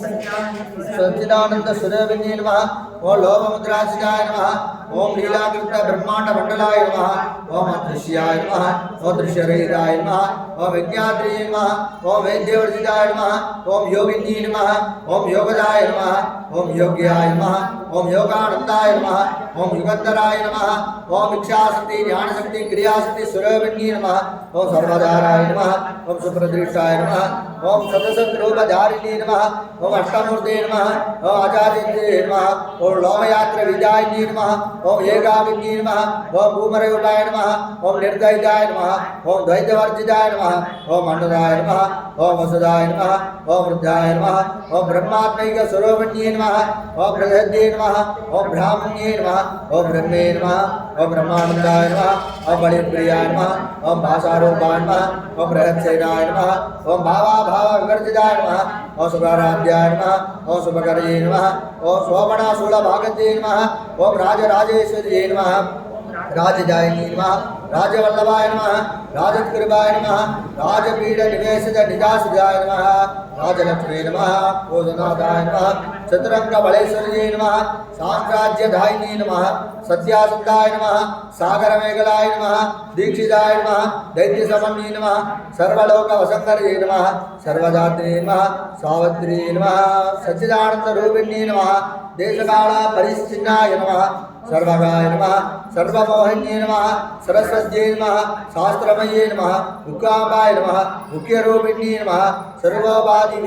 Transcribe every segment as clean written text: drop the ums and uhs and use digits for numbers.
सच्चिदानंद सूर्यविन्ये नमः। ओम लोभमुद्रासिताय नमः। ओम लीलाकृत ब्रह्मांड मंडलाय नमः। ओम अदृश्याय नमः। ओम दृश्यरहिताय नमः। ओम विज्ञात्रिये नमः। ओम वेद्यवर्जिताय नमः। ओम योगिन्ये नमः। ओम योगदाय नमः। ओम योग्याय नमः। ओम योगानंदाय नमः। ओम युगंधराय नमः। ओम इच्छाशक्ति ज्ञानशक्ति क्रियाशक्ति सूर्यविन्ये नमः। ओम सर्वधाराय नमः। ओम सुप्रदृष्टाय नमः। ओम सतसंरूपधारिणे नमः। ओम अष्टमूर्ते नमः। ओम आचार्ये नमः। ओम लोमयात्र विदायिने नमः। ओम एकाविन्ये नमः। ओम भूमरयुताय नमः। ओम निर्दयिताय नमः। ओम द्वैतवर्जिताय नमः। ओम मंडलाय नमः। ओम वसुदाय नमः। ओम वृद्धाय नमः। ओम ब्रह्मात्मैक स्वरूपिण्ये नमः। ओम प्रसिद्धे नमः। ओम ब्राह्मण्ये नमः। ओम ब्रह्मे नमः। ओम ब्रह्मानंदाय नमः। ओम बलिप्रियाय नमः। ओम भाषारूपाय नमः। ओम बृहत्सेनाय नमः। ओम भावाभाव विवर्जिताय नमः। ओम सुराराध्याय नमः। ओम शुभकर्ये नमः। ओम शोभनाशूलभागत्ये नमः। ओम राजराजेश्वर्ये नमः। राजदायिनी नमः। राजवल्लभाय नमः। राजकृपाय नमः। राजपीठ निवेशित निजासुजाय नमः। राजलक्ष्मी नमः। भोजनादाय नमः। चतुरंग बलेश्वर्ये नमः। साम्राज्यदायिनी नमः। सत्यासुदाय नमः। सागरमेघलाय नमः। दीक्षिताय नमः। दैत्यसमन्ये नमः। सर्वलोक वसंकर्ये नमः। सर्वदात्रे नमः। सावत्री नमः। सच्चिदानंद रूपिण्ये नमः। देशकाल परिच्छिन्नाय नमः। सर्वगाय नमः। सर्वमोहिन्ये नमः। सरस्वत्यै नमः। शास्त्रमये नमः। उक्काम्बाय नमः। मुख्यरूपिण्ये नमः। सर्वोपाधि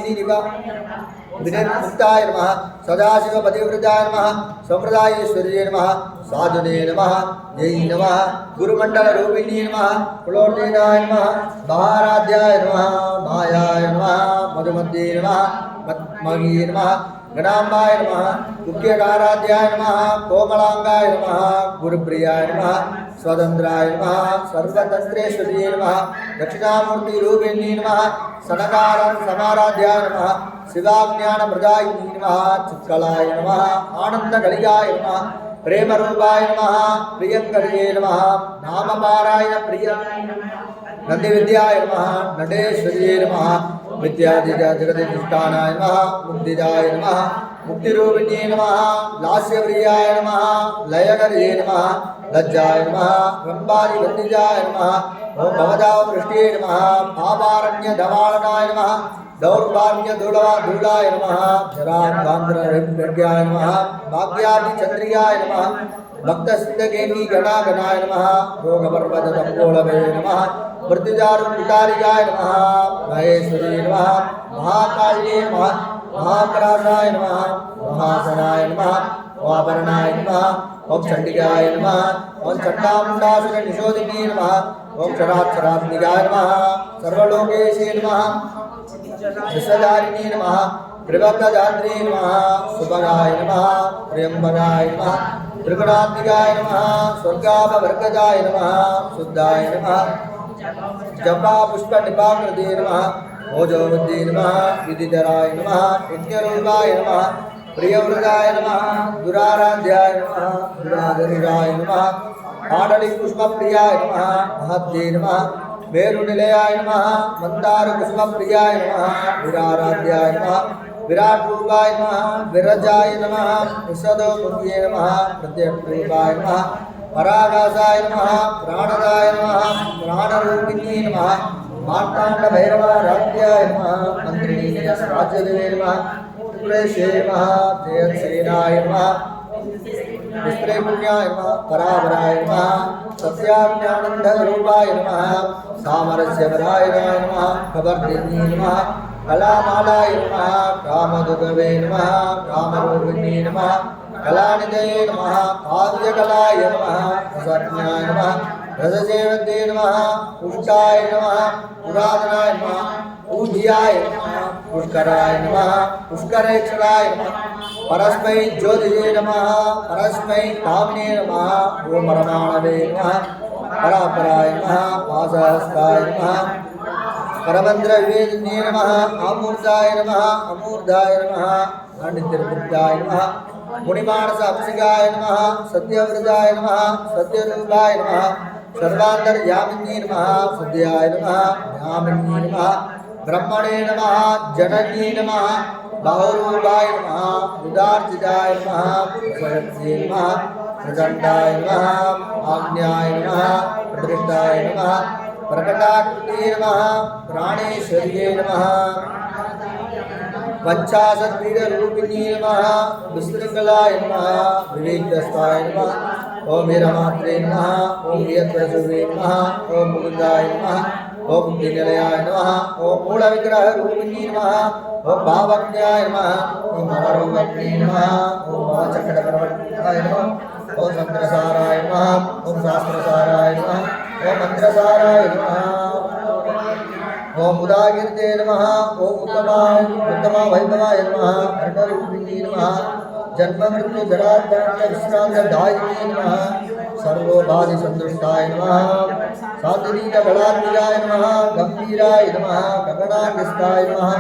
विनिर्मुक्ताय नमः। सदाशिवपतिवृताय नमः। संप्रदायेश्वर्ये नमः। साधुने नमः। जय नमः। गुरुमण्डलरूपिण्ये नमः। कुलोर्दिनाय नमः। महाराध्याय नमः। मायाय नमः। मधुमद्ये नमः। पद्मये नमः। गणाम्बाय नमः। मुख्यकाराध्याय नमः। कोमलांगाय नमः। गुरुप्रियाय नमः। स्वतंत्राय नमः। सर्वतंत्रेश्वर्ये नमः। दक्षिणामूर्तिरूपिण्ये नमः। सनकारण समाराध्याय नमः। शिवाज्ञानप्रदायिनी नमः। चित्कलाय नमः। आनंदकलिकाय नमः। प्रेमरूपाय नमः। प्रियंकर्ये नमः। नामपारायण प्रिय नंदिविद्याय नमः। नटेश्वर्ये नमः। विद्यादिजगदिष्टानाय नमः। मुक्तिदाय नमः। मुक्तिरूपिण्ये नमः। लास्यप्रियाय नमः। लयकर्ये नमः। लज्जाय नमः। ब्रह्मादिवन्दिजाय नमः। ओम भवदावृष्टे नमः। पापारण्यधवालनाय नमः। दौर्भाग्यधूलाय नमः। जरान्धान्ध्रविज्ञाय नमः। भाग्यादिचन्द्रियाय नमः। भक्तसिद्धकेली गणागणाय नमः। भोगपर्वतदम्बोलवे नमः। मृत्युजारुकुटारिकाय नमः। महेश्वरी नमः। महाकाल्ये नमः। महापराशाय नमः। महासनाय नमः। वापरणाय नमः। ओम चंडिकाय नमः। ओम चंडामुंडासुरनिशोधिनी नमः। ओम चराचरात्मिकाय नमः। सर्वलोकेशे नमः। विश्वधारिणी नमः। त्रिभक्तदात्री नमः। सुभगाय नमः। त्र्यंबकाय नमः। त्रिगुणात्मिकाय नमः। स्वर्गापवर्गजाय नमः। शुद्धाय नमः। जपा पुष्प निपाकृते नमः। ओजोवती नमः। विदितराय नमः। यज्ञरूपाय नमः। प्रियवृताय नमः। दुराराध्याय नमः। दुराधराय नमः। आडली पुष्पप्रियाय नमः। महद्ये नमः। मेरुनिलयाय नमः। मंदार पुष्पप्रियाय नमः। विराराध्याय नमः। विराट रूपाय नमः। विरजाय नमः। विशदोमुख्ये नमः। प्रत्यक्षरूपाय नमः। परागासाय नमः। प्राणदाय नमः। प्राणरूपिण्ये नमः। मार्ताण्डभैरवाराध्याय नमः। मंत्रिणी राजदेवे नमः। त्रिपुरेशे नमः। जयसेनाय नमः। विस्त्रैपुण्याय नमः। परावराय नमः। सत्याज्ञानंदरूपाय नमः। सामरस्यवराय नमः। खबरदिन्ये नमः। कलामालाय नमः। कामदुगवे नमः। कामरूपिण्ये नमः। कलानिधये नमः। काव्यकलाय नमः। रसज्ञाय नमः। रससेवते नमः। पुष्टाय नमः। पुरातनाय नमः। पूज्याय नमः। पुष्कराय नमः। पुष्करेक्षराय नमः। परस्मै ज्योतिषे नमः। परस्मै कामिने नमः। ओम परमाणवे नमः। परापराय नमः। वासहस्ताय नमः। परमंद्रविवेदिन्ये नमः। अमूर्ताय नमः। अमूर्धाय नमः। अनित्यमुक्ताय नमः। मुनिमानस अभिषेकाय नमः। सत्यव्रताय नमः। सत्यरूपाय नमः। सर्वान्तर्यामिन्ये नमः। शुद्ध्याय नमः। ध्यामिन्ये नमः। ब्रह्मणे नमः जननी नमः बाहुरूपाय नमः उदार्जिताय नमः प्रसरत्ये नमः प्रचण्डाय नमः आज्ञाय नमः प्रतिष्ठाय नमः प्रकटाकृते नमः प्राणेश्वर्ये नमः पंचाशद्वीररूपिणी नमः विशृङ्खलाय नमः विवेकस्ताय नमः ओम वीरमात्रे नमः ओम वीरप्रसुवे नमः ओम मुकुन्दाय नमः ओम मुक्तिनिलयाय नमः ओम मूलविग्रहरूपिणी नमः ओम भावज्ञाय नमः ओम अमरोगत्रे नमः ओम भवचक्रप्रवर्तकाय नमः ओम मंत्रसाराय नमः ओम शास्त्रसाराय नमः ओम मंत्रसाराय नमः ओम उदागिर्ते नमः ओम उत्तमा वैभवाय नमः अर्धरूपिणी नमः जन्म मृत्यु जराद्वान्त विश्रान्तदायिनी नमः सर्वोपाधि संतुष्टाय नमः सात्विकबलात्मिकाय नमः गंभीराय नमः गगनाग्रस्ताय नमः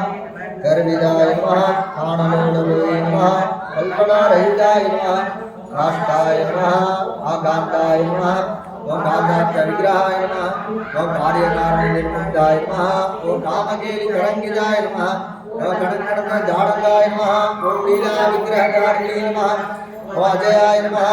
गर्विदाय नमः काणलोलवे नमः कल्पनारहिताय नमः काष्ठाय नमः आकान्ताय नमः ओम कामविग्रहाय नमः ओम कार्यकारणनिर्मुक्ताय नमः ओम कामकेलिकलङ्किताय नमः ओम गणगणजाडकाय नमः ओम लीलाविग्रहकारिणे नमः ओम अजयाय नमः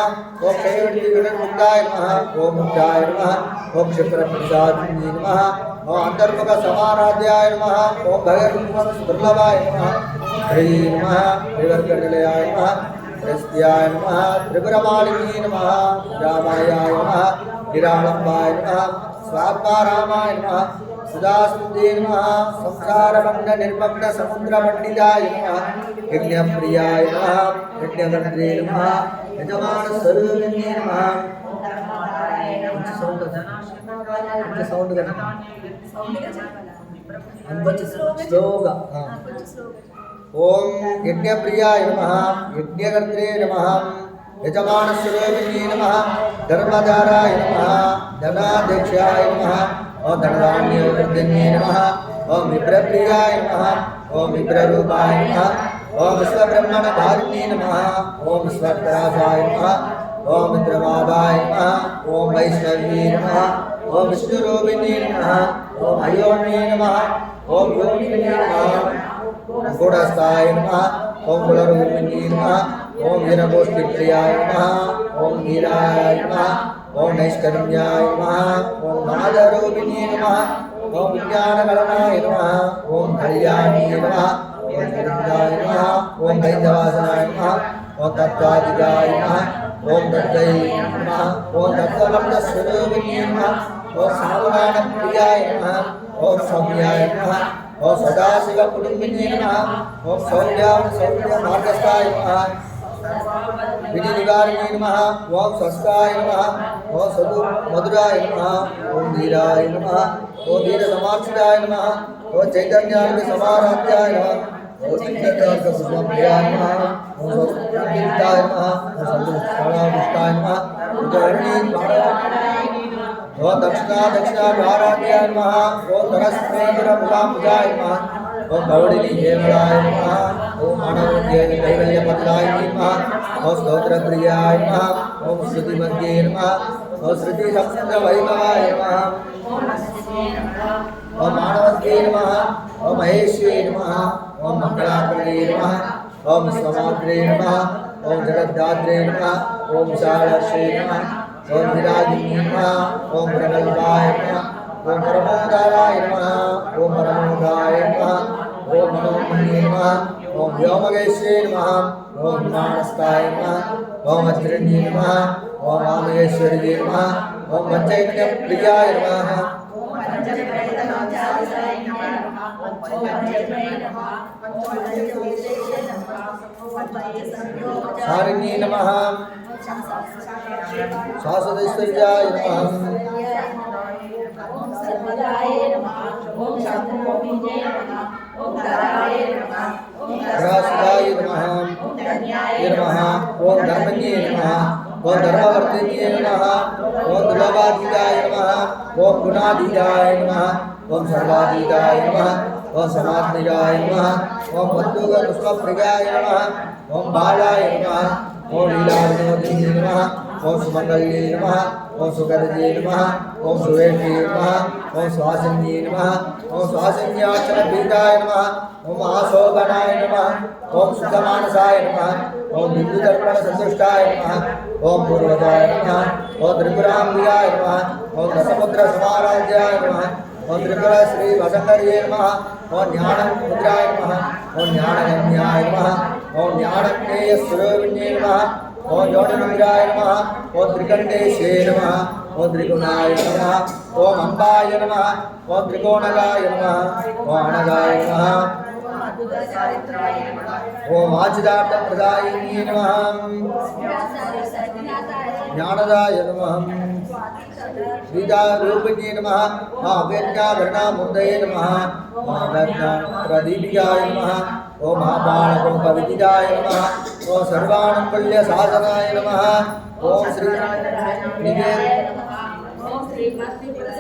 ओम क्षयविघ्नमुक्ताय नमः ओम मुक्ताय नमः ओम क्षिप्रप्रसादिने नमः ओम अन्तर्मुखसमाराध्याय नमः ओम भगवद्गुरुवल्लभाय नमः हरि नमः विवर्गनिलयाय नमः रस्त्याय नमः त्रिपुरमालिनी नमः रामायाय नमः हिराणम्बाय नमः स्वात्मारामाय नमः सुधास्तुते नमः संसारमण्डनिर्मग्नसमुद्रमण्डिताय नमः यज्ञप्रियाय नमः यज्ञगन्त्रे नमः यजमानस्वरूपिणे नमः ओम यज्ञप्रियाय नमः यज्ञकर्त्रे नमः यजमानस्वरूपिणे नमः धर्मधाराय नमः धनाध्यक्षाय नमः ओम धनधान्यवर्धिन्ये नमः ओम विप्रप्रियाय नमः ओम विप्ररूपाय नमः ओम विश्वब्रह्मणधारिणे नमः ओम विश्वप्रकाशाय नमः ओम इंद्रमादाय नमः ओम वैष्णव्ये नमः ओम विष्णुरूपिणे नमः ओम अयोन्ये नमः ओम योगिने नमः गुणस्थाय नमः ओम कुलरूपिणे नमः ओम वीरगोष्ठीप्रियाय नमः ओम वीराय नमः ओम नैष्कर्म्याय नमः ओम नादरूपिणे नमः ओम विज्ञानगणनाय नमः ओम कल्याणी नमः ओम गोविन्दाय नमः ओम वैद्यवासनाय नमः ओम तत्त्वाधिकाय नमः ओम दत्तै नमः ओम दत्तवर्णस्वरूपिणे नमः ओम सावधानप्रियाय नमः ओम सौम्याय नमः ओम सदाशिवकुटुम्बिने नमः ओम सौम्यमार्गस्थाय नमः विनिनिवारिणे नमः ओम स्वस्थाय नमः ओम सदु मधुराय नमः ओम वीराय नमः ओम वीरसमार्थिताय नमः ओम चैतन्यार्घसमाराध्याय नमः ओम चित्तकार्घपुष्पप्रियाय नमः ओम सत्संगीताय नमः ओम सद्गुरुस्थाय नमः ओम दक्षिणाधाराध्याय नमः ओम धनस्मेन्द्रमुखाम्बुजाय नमः ओम गौडिनी हेमलाय नमः ओम मानवज्ञ कैवल्यपत्राय नमः ओम स्तोत्रप्रियाय नमः ओम श्रुतिमध्ये नमः ओम श्रुतिसप्तवैभवाय नमः ओम मानवज्ञे नमः ओम महेश्वे नमः ओम मंगलाकर्णे नमः ओम समाद्रे नमः ओम जगद्धात्रे नमः ओम विशालक्षे नमः ओम विराजिने नमः ओम प्रगल्भाय नमः ओम परमोदाराय नमः ओम परमोदाय नमः ओम मनोमये नमः ओम व्योमगेश्वे नमः ओम विमानस्थाय नमः ओम वज्रण्ये नमः ओम वामगेश्वर्ये नमः ओम पंचयज्ञप्रियाय नमः सारिण्ये नमः शाश्वतैश्वर्याय नमः ओम सर्वदाय नमः ओम शांतमोहिने नमः ओम धराय नमः ओम रासदाय नमः ओम धन्याय नमः ओम धर्मज्ञे नमः ओम धर्मवर्तिने नमः ओम दुर्लभाधिकाय नमः ओम गुणाधिकाय नमः ओम सर्वाधिकाय नमः ओम समात्मजाय नमः ओम बद्धुगपुष्पप्रियाय नमः ओम बालाय नमः ओम लीलाविनोदिने नमः ओम सुमंगल्ये नमः ओम सुगर्जे नमः ओम सुवेष्टे नमः ओम स्वासन्ये नमः ओम स्वासन्याचलभीताय नमः ओम आशोभनाय नमः ओम सुखमानसाय नमः ओम बिन्दुदर्पणसन्तुष्टाय नमः ओम पूर्वजाय नमः ओम त्रिपुराम्बिकाय नमः ओम दशमुद्रसमाराध्याय नमः ओम त्रिपुरा श्री वसंतर्ये नमः ओम ज्ञानमुद्राय नमः ओम ज्ञानगम्याय नमः ओम ज्ञानज्ञेयस्वरूपिण्ये नमः ओम योनिमुद्राय नमः ओम त्रिकण्डेशे नमः ओम त्रिगुणाय नमः ओम अम्बाय नमः ओम त्रिकोणगाय नमः ओम अनगाय नमः ओम आचिदार्थप्रदायिने नमः ज्ञानदाय नमः श्रीदारूपिणे नमः अवेद्याभरणामूर्तये नमः प्रदीपिकाय नमः ओम महाबाणकुम्भविदिताय नमः ओम सर्वानुकूल्यसाधनाय नमः ओम श्री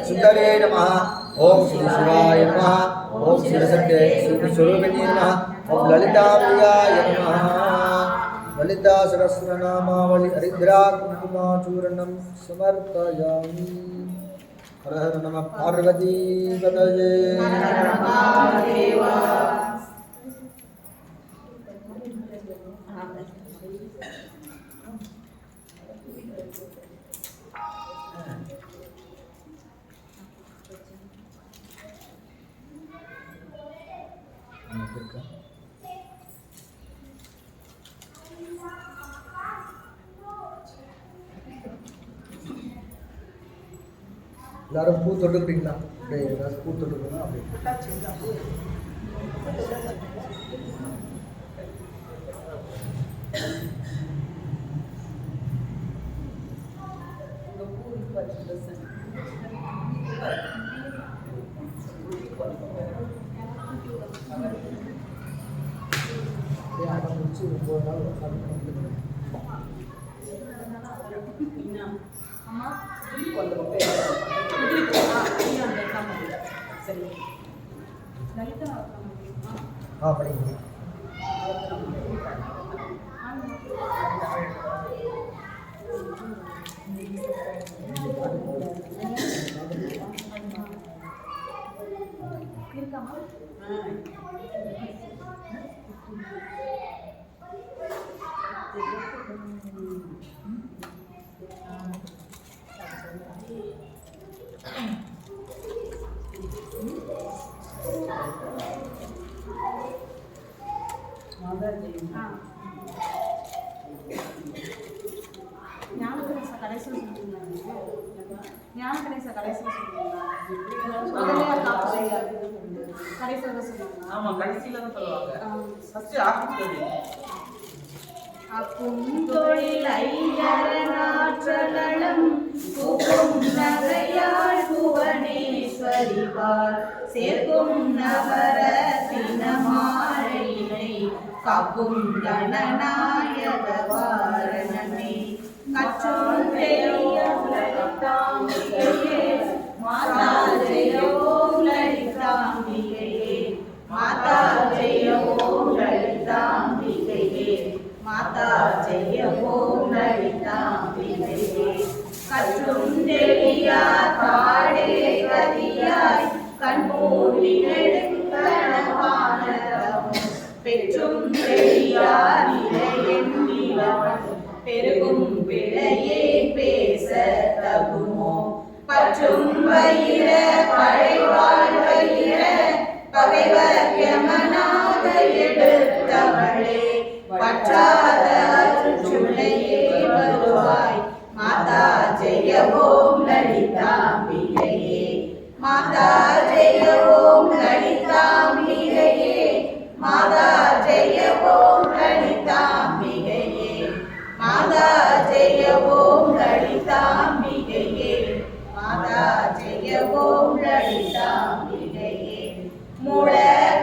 सुंदरे नमः ओम श्री शिवाय नमः ओम श्री स्वरूपिणे नमः ओम ललिताम्बिकाय नमः ललिता सहस्रनामावली हरिद्रा कुङ्कुमाचूर्णं समर्पयामि हर हर नमः पार्वती पतये எல்லாரும் பூ தொட்டுக்கிட்டீங்களா? அப்படியே ஏதாவது பூ தொட்டுக்கணும் அப்படியே முடிச்சு 9 நாள் படிங்க சேர்க்கும் நவரத்தினமாலையினை காக்கும் கணநாயக வாரணமே கற்றோன் லலிதாம்பிகையே மாதா ஜெய ஓம் லலிதாம்பிகையே மாதா ஜெய ஓம் லலிதாம்பிகையே மாதா ஜெய ஓம் லலிதாம்பிகையே கற்றும் தெளியார் பாடே கதியாய் கண்மூடி நெடுங்கணவானதமும் பெற்றும் தெளியார் நிலையெண்ணிலவன் பெருகும் பிழையே பேச தகுமோ பற்றும் வயிற பழைவாழ் வயிற பகைவர் யமனாக எடுத்தவளே பற்றாத அருச்சுளையே வருவாய் மாதா ஜெய ஓம் லலிதாம்பிகையே மாதா ஜெய ஓம் லலிதாம்பிகையே மாதா ஜெய ஓம் லலிதாம்பிகையே மாதா ஜெய ஓம் லலிதாம்பிகையே மாதா ஜெய ஓம் லலிதாம்பிகையே மூல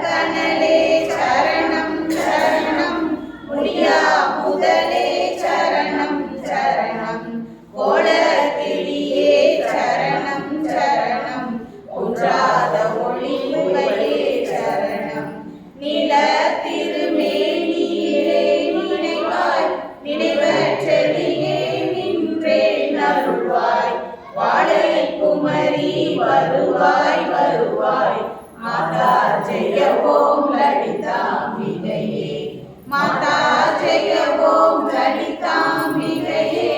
கனலே சரணம் சரணம் முடியா மாதா ஜெய ஓம் லலிதாம்பிகையே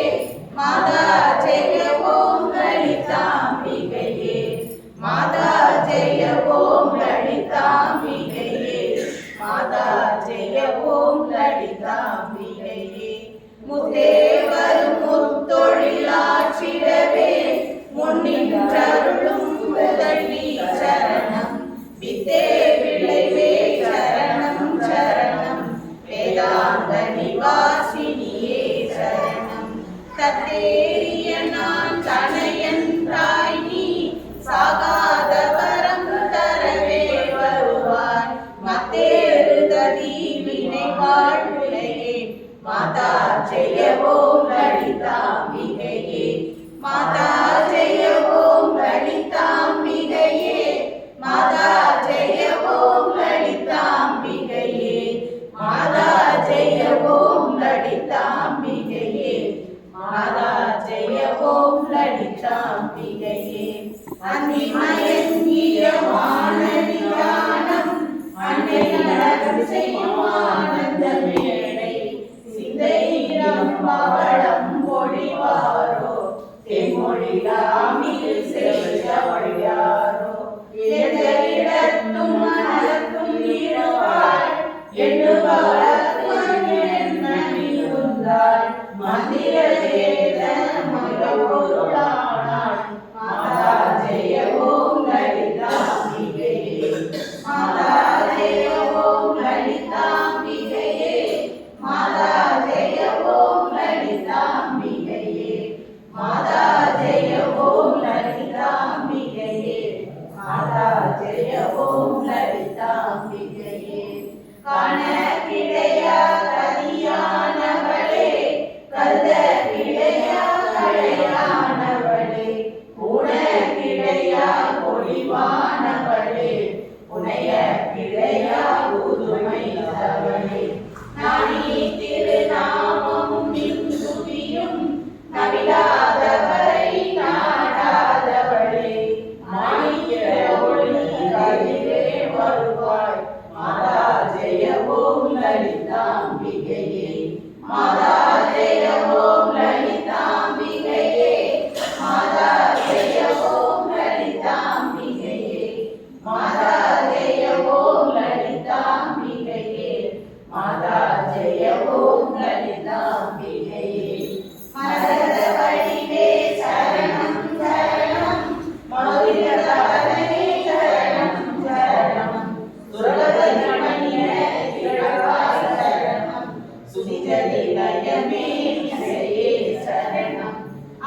மாதா ஜெய ஓம் லலிதாம்பிகையே மாதா ஜெய ஓம் லலிதாம்பிகையே மாதா ஜெய ஓம் லலிதாம்பிகையே முத்தேவரும் முத்தொழிலாற்றிடவே முன்னின்றருளும் முதல்வி சரணம் வித்தே விளைவே சரணம் சரணம் வேதாந்த நிவாசினியே சரணம் தத்தேரிய நான் தனையன் தாய் நீ சாகாத வரம் தரவே வருவாய் மத்தேறுததி வினை வாழ்வினையே மாதா ஜெய ஓம் லலிதாம்பிகையே மாதா ஜெய ஓம் லலிதாம்பிகையே மாதா ஜெய ஓம் லலிதாம்பிகையே மாதா ஜெய ஓம் லலிதாம்பிகையே மாதா ஜெய ஓம் லலிதாம்பிகையே அன்னிமயங்கிய வானதி ஞானம் அன்னையர் செய்யும் ஆனந்த மேடை சிந்தையிடம் பவளம் பொழிவாரோ தென்மொழியாமில் செய்த வழியாரோ எந்த இடத்தும் மனத்தும் இருவாள் எண்ணுபவர்க்கும் இருந்தாள் மந்திர வேத மகபொருளானாள் மாதா ஜெய ஓம் லலிதாம்பிகையே மாதா ஜெய ஓம் லலிதாம்பிகையே மாதா ஜெய ஓம் லலிதாம்பிகையே மாதா ஜெய ஓம் லலிதாம்பிகையே மாதா ஜெய ஓம் லலிதாம்பிகையே காண கிடையா கதியானவளே கருத கிடையா கலையானவளே உண கிடையா பொழிவானவளே உனைய கிடையா புதுமைத்தவளே நானி திருநாமமும் நின்றுதியும் நவிலாதவரை நாடாதவளே மாணிக்க ஒளி கதிரே வருவாய் மாதா ஜெய ஓம் லலிதாம்பிகையே மாதா ஜெய ஓம் லலிதாம்பிகையே மாதா ஜெய ஓம் லலிதாம்பிகையே மாதா ஜெய ஓம் லலிதாம்பிகையே மாதா ஜெய ஓம் லலிதாம்பிகையே மரத வடிவே சரணம் சரணம் மௌலிகதாரே சரணம் சரணம் சுரகதமணிய திரவாய் சரணம் சுதிஜதிலயமே இசையே சரணம்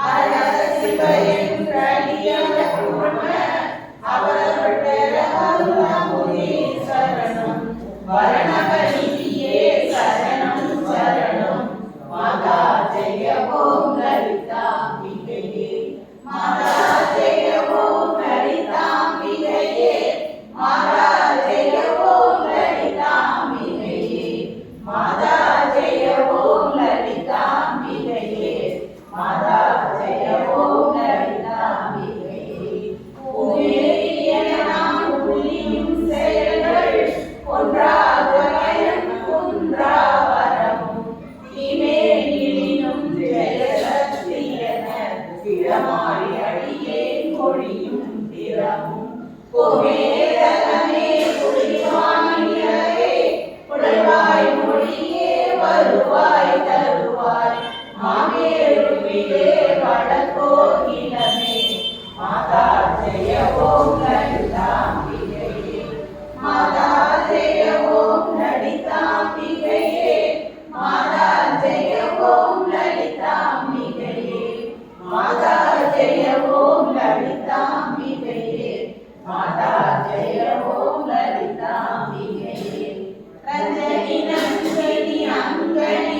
அரசிவயம் பிரணியம் குர்ம அவர்கள் பெற அருளமுதே சரணம் வரணவனிதியே சரணம் சரணம் மாதா ஜெய ஓம் லலிதாம்பிகையே மாதா ஜெய ஓம் லலிதாம்பிகையே மாதா ஜெய ஓம் லலிதாம்பிகையே மாதா ஜெய ஓம் லலிதாம்பிகையே மாதா ஜெய ஓம் லலிதாம்பிகையே உமேறிய நாம் புரியும் செயல்கள் ஒன்றாக பயன் குன்றா வரமும் இமேனினும் ஜெயசக்தி என திறமாறி அடியே மொழியும் திறமும் கோமேதகமே புரிவானியவே புலவாய் மொழியே வருவாய் தருவாய் மாமேருவிலே வடகோகிலமே மாதா ஜெய ஓம் லலிதாம்பிகையே மாதா ஜெய ஓம் லலிதாம்பிகையே மாதா ஜெய ஓம் லலிதாம்பிகையே மாதா ஜெய ஓம் லலிதாம்பிகையே மாதா ஜெய ஓம் லலிதாம்பிகையே ரஞ்சனி நந்தினி அங்கனி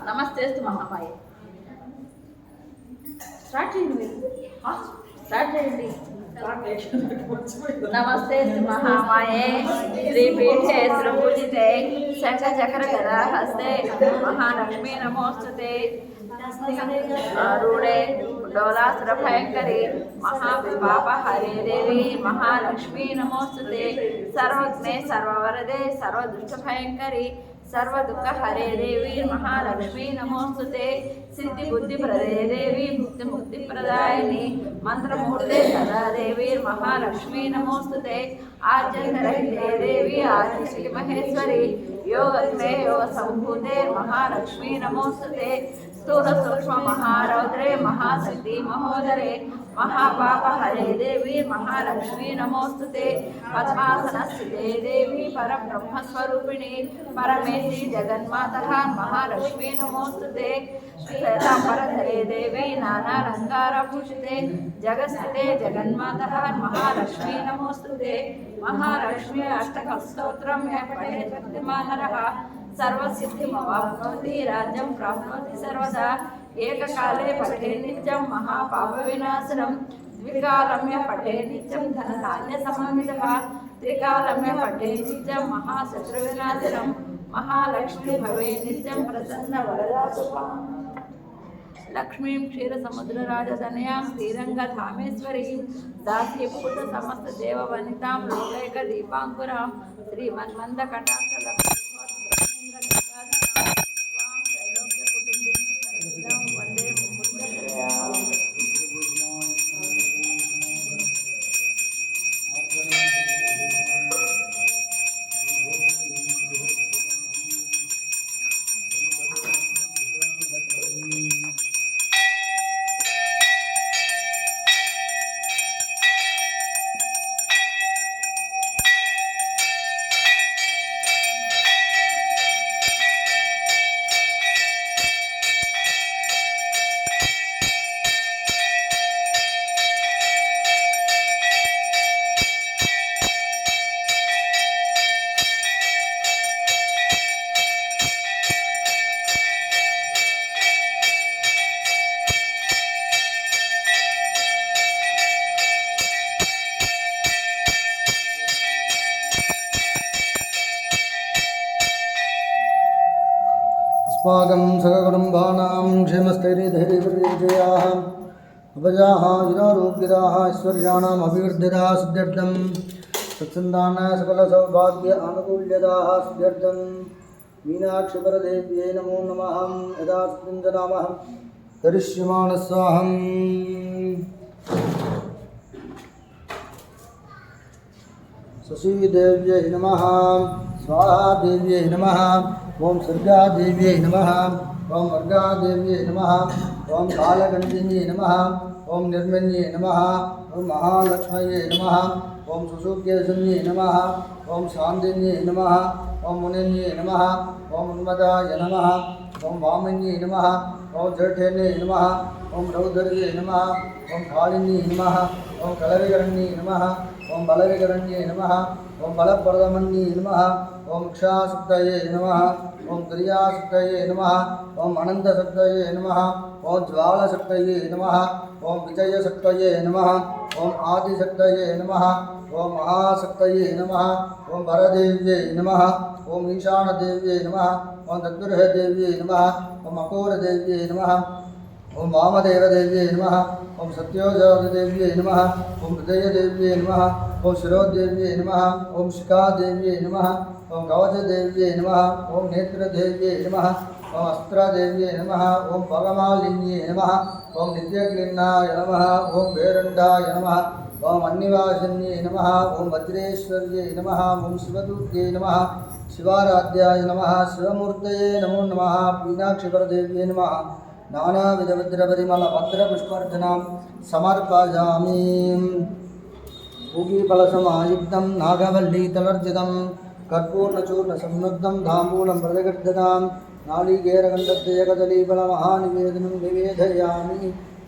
నమస్తే మహామాయ స్టార్ట్ చేయండి స్టార్ట్ చేయండి नमस्ते महामाये श्रीपीठे श्रीपूजिते शंखचक्रगदा हस्ते महालक्ष्मी नमोस्तुते आरूढ़े डोलासुर भयंकरी महाविपाप हरे देवी महालक्ष्मी नमोस्तुते सर्वज्ञे सर्ववरदे सर्वदुष्ट भयंकरी सर्वदुःख हरे देवी महालक्ष्मी नमोस्तुते सिद्धि बुद्धि प्रदे देवी मुक्ति मुक्ति प्रदायिनी मंत्रमूर्ते सदा देवी महालक्ष्मी नमोस्तुते आद्यन्तरहिते देवी आदिशक्ति महेश्वरी योगस्मे योग संभूते महालक्ष्मी नमोस्तुते स्थूल सूक्ष्म महारौद्रे महाशक्ति महोदरे महापाप हरे देवी महालक्ष्मी नमोस्तुते पद्मासनस्थिते देवी परब्रह्म स्वरूपिणी परमेश्वरी जगन्मातः महालक्ष्मी नमोस्तुते श्वेतांबरधरे देवी नानालंकारभूषिते जगत्स्थिते जगन्मातः महालक्ष्मी नमोस्तुते महालक्ष्मी अष्टकस्तोत्रं यः पठेत् भक्तिमानरः सर्वसिद्धिमवाप्नोति राज्यं प्राप्नोति सर्वदा एककाले पठे नित्यं महापापविनाशनं द्विकालम्य पठे नित्यं धनधान्यसमन्वितः त्रिकालम्य पठे नित्यं महाशत्रुविनाशनं महालक्ष्मी भवे नित्यं प्रसन्नवरदा सुखम् लक्ष्मीं क्षीरसमुद्रराजतनयां श्रीरङ्गधामेश्वरीं दास्यभूत समस्तदेववनितां लोकैकदीपाङ्कुरां श्रीमन्मन्दकटाक्षलक्ष्मीं अस्माकं सककुटुम्बानां क्षेमस्थैर्यधैर्यविजयाः उपजाः विरारोग्यदाः ऐश्वर्याणाम् अभिवृद्धिदाः सिद्ध्यर्थं सत्सन्तानाय सकलसौभाग्य आनुकूल्यदाः सिद्ध्यर्थं मीनाक्षिपरदेव्यै नमो नमः यदा स्पृञ्जनामः करिष्यमाणस्वाहम् शशीदेव्यै नमः स्वाहादेव्यै नमः ॐ सर्गादेव्यै नमः ॐ वर्गादेव्यै नमः ॐ कालगण्डिन्यै नमः ॐ निर्मन्यै नमः ॐ महालक्ष्म्यै नमः ॐ सुसूक्यसन्यै नमः ॐ शान्तिन्यै नमः ॐ मुनिन्यै नमः ॐ उन्मदाय नमः ॐ वामन्यै नमः ॐ जठेन्यै नमः ॐ रौद्र्यै नमः ॐ कालिन्यै नमः ॐ कलविकरण्यै नमः ॐ बलविकरण्यै नमः ॐ बलप्रदमन्यै नमः ॐ क्षाशक्तये नमः ॐ क्रियाशक्तये नमः ॐ अनन्तशक्तये नमः ॐ ज्वालशक्तये नमः ॐ विजयशक्तये नमः ॐ आदिशक्तये नमः ॐ महाशक्तये नमः ॐ वरदेव्यै नमः ॐ ईशानदेव्यै नमः ॐ तद्गृहदेव्यै नमः ॐ अघोरदेव्यै नमः ॐ वामदेवदेव्यै नमः ॐ सत्योजातदेव्यै नमः ॐ हृदयदेव्यै नमः ॐ शिरोदेव्यै नमः ॐ शिखादेव्यै नमः ॐ कवचदेव्यै नमः ॐ नेत्रदेव्यै नमः ॐ अस्त्रदेव्यै नमः ॐ भगमालिन्यै नमः ॐ नित्यक्लिन्नाय नमः ॐ वेरण्डाय नमः ॐ अन्निवासिन्यै नमः ॐ वज्रेश्वर्यै नमः ॐ शिवदूत्यै नमः शिवाराध्याय नमः शिवमूर्तये नमो नमः मीनाक्षिपरदेव्यै नमः नानाविधभद्रपरिमलभद्रपुष्पार्चनां समर्पयामि पूगीफलसमायुक्तं नागवल्लीतलर्जितं कर्पूर्णचूर्णसंयुक्तं ताम्बूलं प्रतिगृह्यतां नालिकेरगण्डत्येकदलीफलमहानिवेदनं निवेदयामि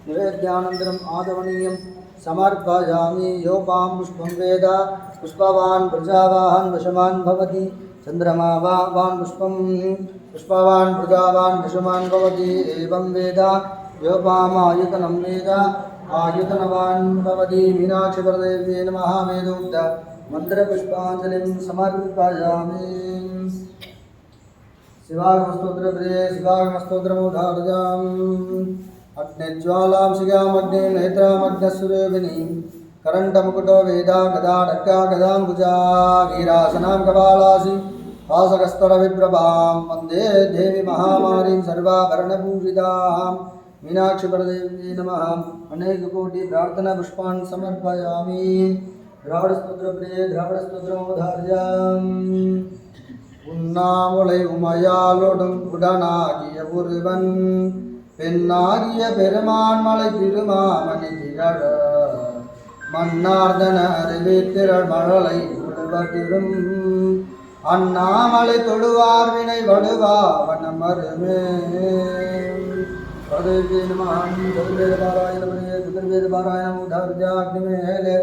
निवेद्यानन्तरम् आदवनीयं समर्पयामि योपां पुष्पं वेद पुष्पवान् प्रजावान् वशमान् भवति चन्द्रमा वान् पुष्पं पुष्पवान् प्रजावान् वशमान् भवति एवं वेद योपामायुतनं वेद आयुतनवान् भवति मीनाक्षिपरदेव्यै नमः वेदोक्त मन्त्रपुष्पाञ्जलिं समर्पयामि शिवागमस्तोत्रप्रिये शिवागमस्तोत्रमुदारजाम् अग्निज्वालां शिखामग्निं नेत्रामग्नस्वरूपिणीं करण्डमुकुटो वेदा गदा डक्का गदाम्बुजा वीरासनां कपालासि वासकस्तरविप्रभां वन्दे देवी महामारीं सर्वाभरणभूषितां मीनाक्षिपरदेव्यै नमः अनेककोटि प्रार्थनापुष्पान् समर्पयामि द्राविडस्तोत्रप्रिये द्राविडस्तोत्रमुदारजाम् உண்ணாமுலை உமையாலொடும் உடனாகிய ஒருவன் பெண்ணாகிய பெருமான் மலை திருமாமணி திகழ மன்னார்தன அறிவே திரள் மழலை உடுவதிரும் அண்ணாமலை தொழுவார் வினை வடுவா வனமருமே பரதேவி நமஹம் சதுர்வேத பாராயணமணியே சதுர்வேத பாராயணம் உதார்ஜாக்னிமேலே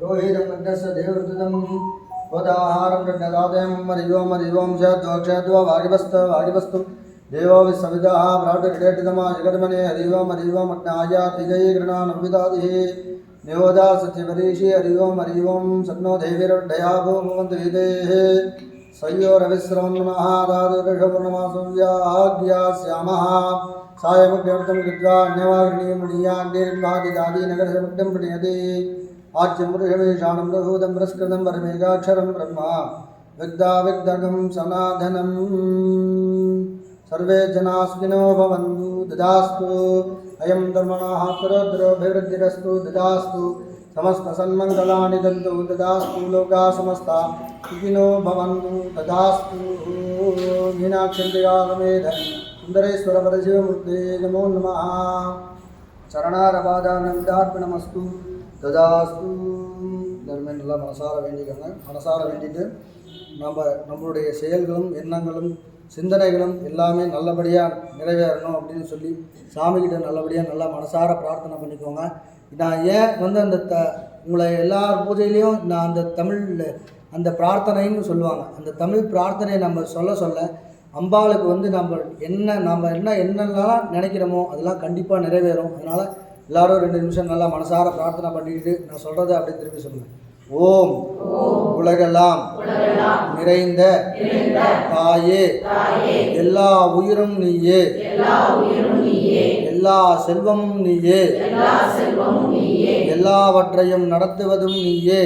ரோஹிதம் கண்டஸ்ய தேவருதம் गोदाहारं गण्डदादयं मरिवो मरिवों षद्वक्षद्व वागिवस्तु देवो विसविदाः भ्रातृडेटितमा जगर्मणे हरिवो मरिवो मग्नाया त्रिजये गृणानविदादिः नियोदा सत्यवरीषि हरिवो मरिवों सन्नो देवीरड्डया भूमवन्तु विदेः सय्यो रविश्रवन्नमः दादुर्षपूर्णमासव्याग्या स्यामः सायमुग्यर्थं कृत्वा अन्यवाग्निमणीयाग्निर्वादिदादि नगरसमुग्धं प्रणयति आच्यमुरुषमेषाणं रघूतं पुरस्कृतं परमेकाक्षरं ब्रह्मा विद्याविद्गं सनातनं सर्वे जनास्किनो भवन्तु ददास्तु अयं धर्मणः पुरोद्रोभिवृद्धिरस्तु ददास्तु समस्तसन्मङ्गलानि दन्तु ददास्तु लोकाः समस्ता सुखिनो भवन्तु ददास्तु मीनाक्षिन्द्रियागमेध सुन्दरेश्वरपरशिवमूर्ते नमो नमः चरणारपादानन्दार्पणमस्तु ததாஸ்து. எல்லாருமே நல்லா மனசார வேண்டிக்காங்க. மனசார வேண்டிட்டு நம்மளுடைய செயல்களும் எண்ணங்களும் சிந்தனைகளும் எல்லாமே நல்லபடியாக நிறைவேறணும் அப்படின்னு சொல்லி சாமிகிட்ட நல்லபடியாக நல்லா மனசார பிரார்த்தனை பண்ணிக்கோங்க. நான் ஏன் அந்த உங்களை எல்லார் பூஜையிலையும் நான் அந்த தமிழில் அந்த பிரார்த்தனைன்னு சொல்லுவாங்க. அந்த தமிழ் பிரார்த்தனையை நம்ம சொல்ல அம்பாளுக்கு நம்ம என்னென்னலாம் நினைக்கிறோமோ அதெல்லாம் கண்டிப்பாக நிறைவேறும். அதனால் எல்லாரும் 2 நிமிஷம் நல்லா மனசார பிரார்த்தனை பண்ணிக்கிட்டு நான் சொல்கிறத அப்படியே திருப்பி சொல்லுங்கள். ஓம் உலகெல்லாம் நிறைந்த தாயே, எல்லா உயிரும் நீயே, எல்லா செல்வமும் நீயே, எல்லாவற்றையும் நடத்துவதும் நீயே.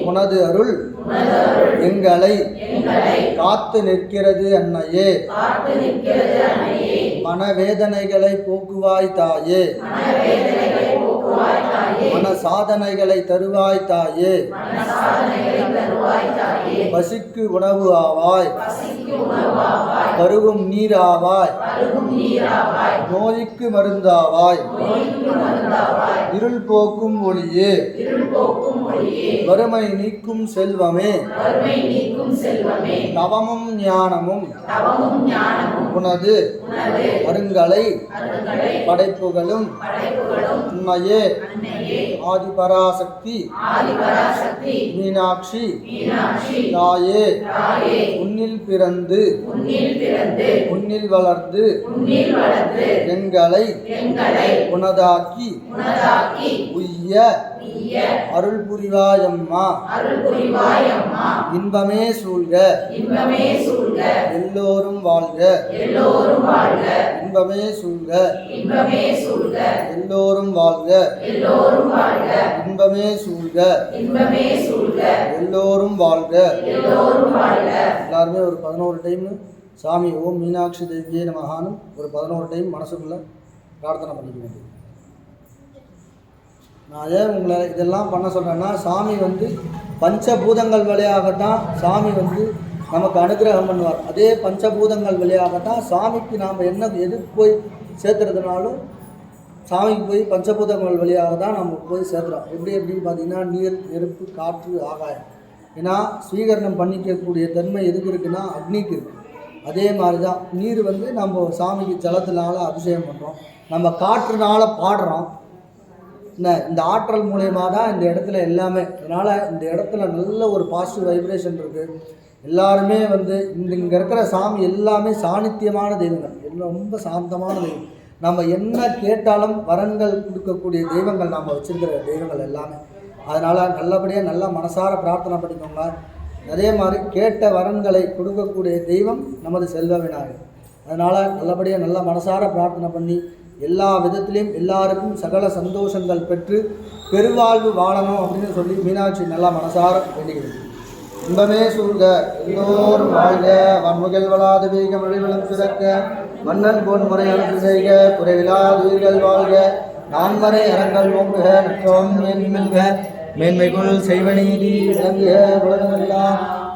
உனது அருள் எங்களை காத்து நிற்கிறது அன்னையே. மனவேதனைகளை போக்குவாய் தாயே. மன சாதனைகளை தருவாய் தாயே. பசிக்கு உணவு ஆவாய், பருகும் நீராவாய், நோய்க்கு மருந்தாவாய், இருள் போக்கும் ஒளியே, வறுமை நீக்கும் செல்வமே, தவமும் ஞானமும் உனது அருங்கலை படைப்புகளும் உன்னையே ஆதிபராசக்தி மீனாட்சி தாயே. உன்னில் பிறந்து உன்னில் வளர்ந்து எங்களை உனதாக்கி உய்ய அருள் புரிவாயம்மா. இன்பமே சூழ்க எல்லோரும் வாழ்க, இன்பமே சூழ்க எல்லோரும் வாழ்க, இன்பமே சூழ்க எல்லோரும் வாழ்க. எல்லாருமே ஒரு 11 டைம் சாமி ஓம் மீனாட்சி தேவியே நமகான்னு ஒரு 11 டைம் மனசுக்குள்ள பிரார்த்தனை பண்ணிக்க வேண்டியது. நான் ஏன் உங்களை இதெல்லாம் பண்ண சொல்கிறேன்னா, சாமி வந்து பஞ்சபூதங்கள் வழியாகத்தான் சாமி வந்து நமக்கு அனுகிரகம் பண்ணுவார். அதே பஞ்சபூதங்கள் வழியாகத்தான் சாமிக்கு நாம் என்ன எது போய் சேர்த்துறதுனாலும் சாமிக்கு போய் பஞ்சபூதங்கள் வழியாக தான் நம்ம போய் சேர்த்துறோம். எப்படின்னு பார்த்தீங்கன்னா, நீர், நெருப்பு, காற்று, ஆகாயம். ஏன்னா ஸ்வீகரணம் பண்ணிக்கக்கூடிய தன்மை எதுக்கு இருக்குன்னா அக்னிக்கு இருக்குது. அதே மாதிரி தான் நீர் வந்து நம்ம சாமிக்கு ஜலத்தினால அபிஷேகம் பண்ணுறோம், நம்ம காற்றுனால பாடுறோம். இந்த ஆற்றல் மூலயமா தான் இந்த இடத்துல எல்லாமே. அதனால் இந்த இடத்துல நல்ல ஒரு பாசிட்டிவ் வைப்ரேஷன் இருக்குது. எல்லாருமே வந்து இங்கே இருக்கிற சாமி எல்லாமே சாநித்தியமான தெய்வங்கள், எல்லாம் ரொம்ப சாந்தமான தெய்வம். நம்ம என்ன கேட்டாலும் வரன்கள் கொடுக்கக்கூடிய தெய்வங்கள் நாம் வச்சுருக்கிற தெய்வங்கள் எல்லாமே. அதனால் நல்லபடியாக நல்லா மனசார பிரார்த்தனை பண்ணிக்கோங்க. அதே மாதிரி கேட்ட வரன்களை கொடுக்கக்கூடிய தெய்வம் நமது செல்வ விநாயகர். அதனால் நல்லபடியாக நல்லா மனசார பிரார்த்தனை பண்ணி எல்லா விதத்திலையும் எல்லாருக்கும் சகல சந்தோஷங்கள் பெற்று பெருவாழ்வு வாழணும் அப்படின்னு சொல்லி மீனாட்சி நல்லா மனசார வேண்டுகிறது. இன்பமே சூழ்க எல்லோரும் வாழ்க, வன்முகில் வளாது வீக மொழிவளம் சுரக்க, மன்னன் போன் முறை அனுப்பு செய்க, குறைவிலாது உயிர்கள் வாழ்க, நான்மறை அறங்கள் ஓங்குக, நற்றோம் மேன்மில்க, மேன்மைக்குள் செய்வநீதி விளங்குக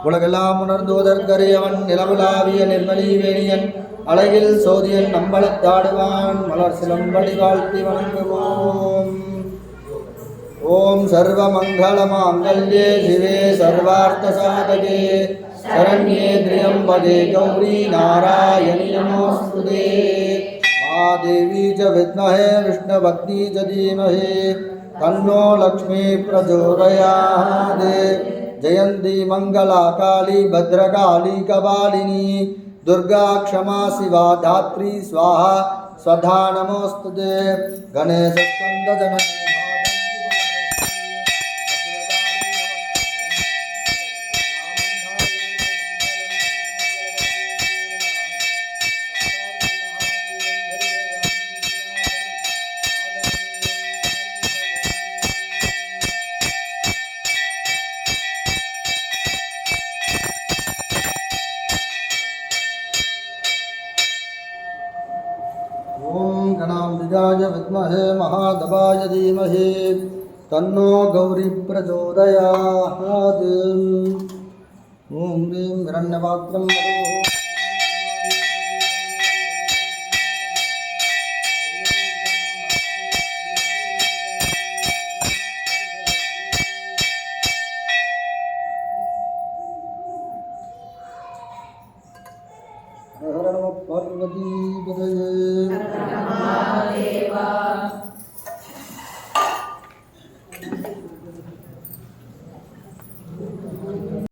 உலகெல்லாம் உணர்ந்தோதற்கரியவன் நிலவுலாவிய நிர்மலி வேணியன் அழகில் சோதியன் நம்பளத்தாடுவான் மலர் சிலம்படி வாழ்த்தி வணங்குவோம். ஓம் சர்வமங்களமாங்கல்யே சிவே சர்வார்த்த சாதகே சரண்யே த்ரியம்பகே கௌரி நாராயணி நமோஸ்துதே. மாதேவி ச வித்மஹே விஷ்ணுபக்தி ச தீமஹி தன்னோ லக்ஷ்மீ பிரச்சோதயாத். ஜெயந்தி மங்களா காளி பத்ரகாளி கபாலினி दुर्गा क्षमा शिवा धात्री स्वाहा स्वधा नमोस्तुते. गणेश स्कंद जननी गणाम्बिकाय विद्महे महादेवाय धीमहि तन्नो गौरी प्रचोदयात्. ओम ह्रीं हिरण्यपात्रं पार्वती पदये